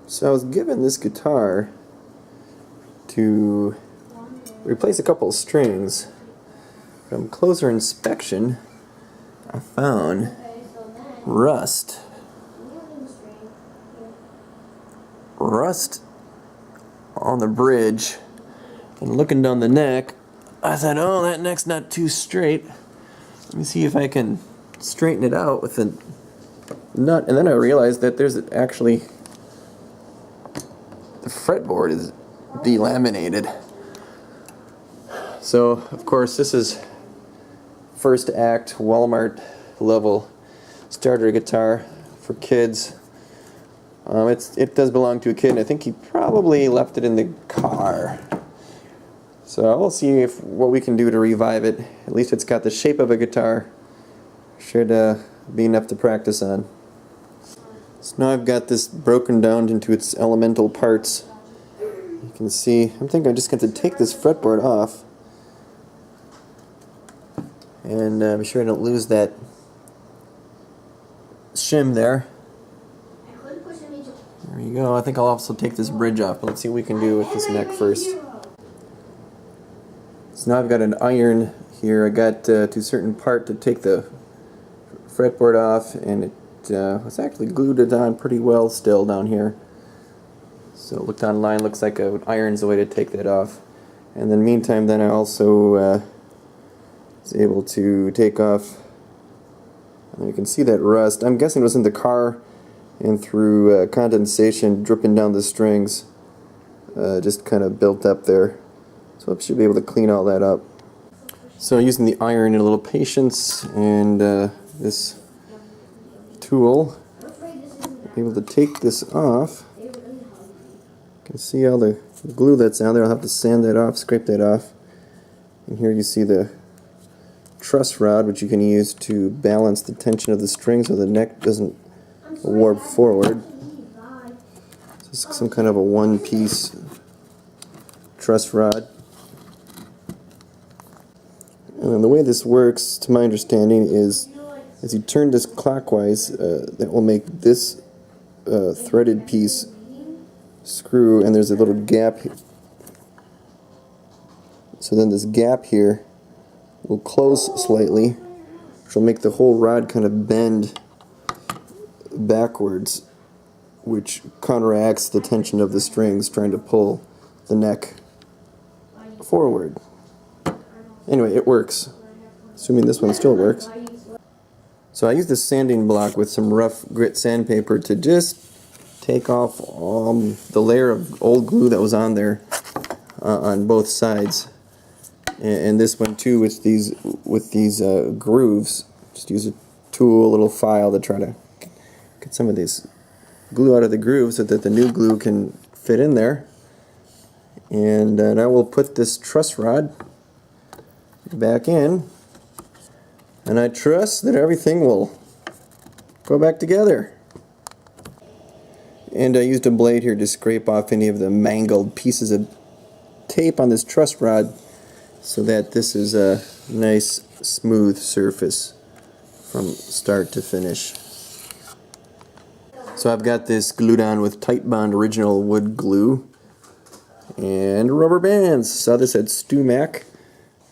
So I was given this guitar to replace a couple of strings. From closer inspection, I found rust on the bridge, and looking down the neck, I thought, oh, that neck's not too straight. Let me see if I can straighten it out with a nut. And then I realized that there's actually, the fretboard is delaminated. So, of course, this is First Act Walmart level starter guitar for kids. It does belong to a kid, and I think he probably left it in the car. So we'll see what we can do to revive it. At least it's got the shape of a guitar. Should be enough to practice on. So now I've got this broken down into its elemental parts. You can see, I'm thinking I just got to take this fretboard off and be sure I don't lose that shim there. There you go. I think I'll also take this bridge off, but let's see what we can do with this neck first. So now I've got an iron here. I got to a certain part to take the fretboard off, and it was actually glued it on pretty well still down here. So looked online, looks like an iron's the way to take that off. And then meantime, then I also was able to take off, and you can see that rust. I'm guessing it was in the car, and through condensation dripping down the strings, just kind of built up there. So I should be able to clean all that up. So using the iron and a little patience and this tool, I'm able to take this off. You can see all the glue that's on there. I'll have to sand that off, scrape that off. And here you see the truss rod, which you can use to balance the tension of the string so the neck doesn't warp forward. So it's some kind of a one-piece truss rod. And then the way this works, to my understanding, is as you turn this clockwise, that will make this threaded piece screw, and there's a little gap here. So then this gap here will close slightly, which will make the whole rod kind of bend backwards, which counteracts the tension of the strings trying to pull the neck forward. Anyway, it works, assuming this one still works. So I used this sanding block with some rough grit sandpaper to just take off the layer of old glue that was on there on both sides, and this one too with these grooves. Just use a tool, a little file to try to get some of this glue out of the groove so that the new glue can fit in there. And now we'll put this truss rod back in, and I trust that everything will go back together. And I used a blade here to scrape off any of the mangled pieces of tape on this truss rod so that this is a nice smooth surface from start to finish. So I've got this glued on with Tight Bond original wood glue and rubber bands. Saw this at Stu Mac.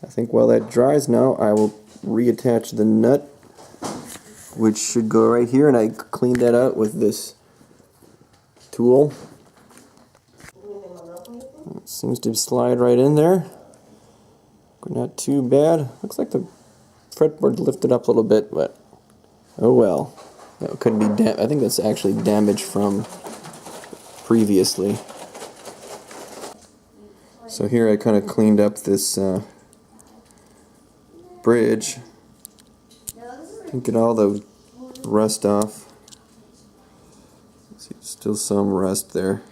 I think while that dries now, I will reattach the nut, which should go right here, and I cleaned that out with this tool. It seems to slide right in there. Not too bad. Looks like the fretboard lifted up a little bit, but oh well. That could be I think that's actually damage from previously. So here I kind of cleaned up this bridge. Get all the rust off. See, still some rust there.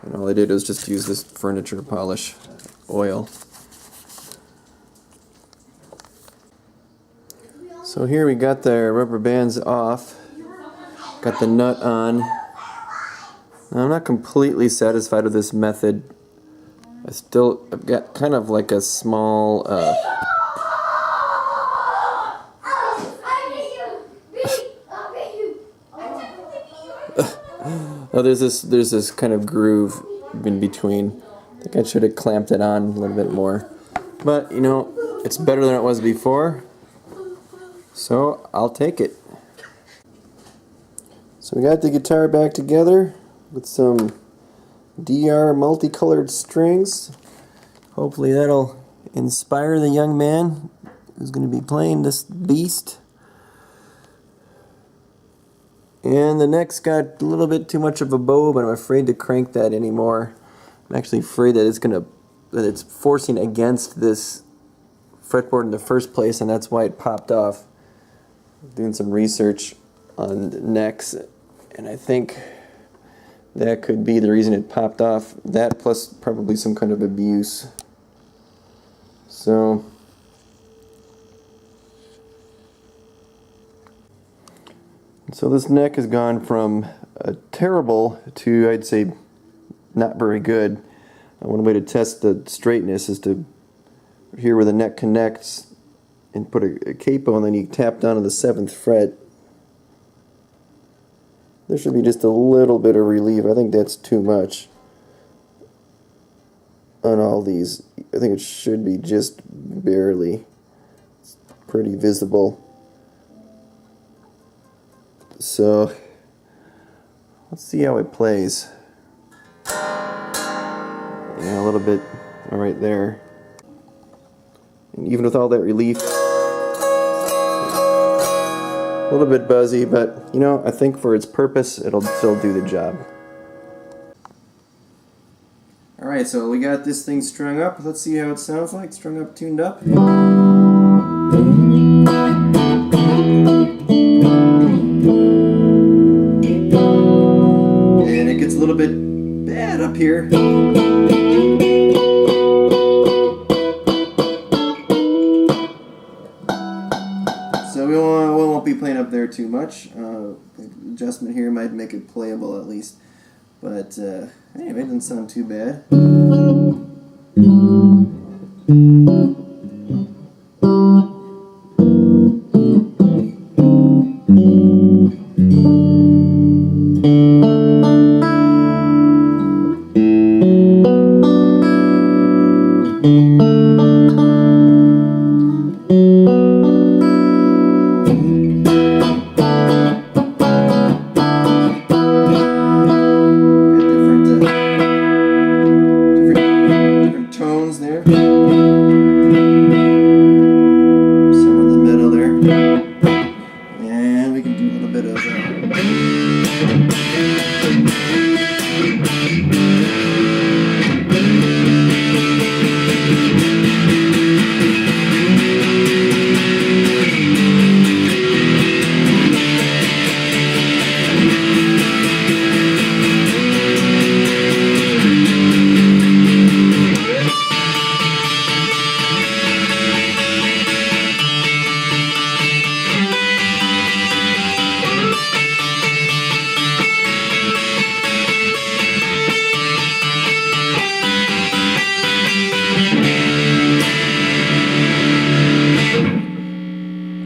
And all I did was just use this furniture polish oil. So here we got the rubber bands off. Got the nut on. Now I'm not completely satisfied with this method. I've got kind of like a small Oh, there's this kind of groove in between. I think I should have clamped it on a little bit more. But, you know, it's better than it was before. So, I'll take it. So we got the guitar back together with some DR multicolored strings. Hopefully that'll inspire the young man who's going to be playing this beast. And the neck's got a little bit too much of a bow, but I'm afraid to crank that anymore. I'm actually afraid that it's forcing against this fretboard in the first place, and that's why it popped off. Doing some research on necks, and I think that could be the reason it popped off. That plus probably some kind of abuse. So this neck has gone from terrible to, I'd say, not very good. One way to test the straightness is to here where the neck connects and put a capo, and then you tap down on the 7th fret. There should be just a little bit of relief. I think that's too much on all these. I think it should be just barely. It's pretty visible. So let's see how it plays. Yeah, a little bit right there. And even with all that relief, a little bit buzzy, but you know, I think for its purpose, it'll still do the job. Alright, so we got this thing strung up. Let's see how it sounds like, strung up, tuned up. And it gets a little bit bad up here. So we won't be playing up there too much. Adjustment here might make it playable at least. But anyway, it doesn't sound too bad.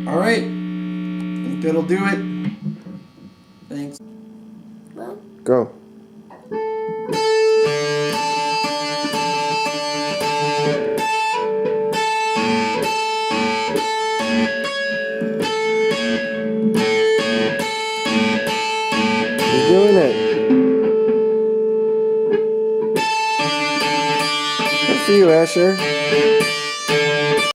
Alright, I think that'll do it. Thanks. Well. Go. He's doing it. Good for you, Asher.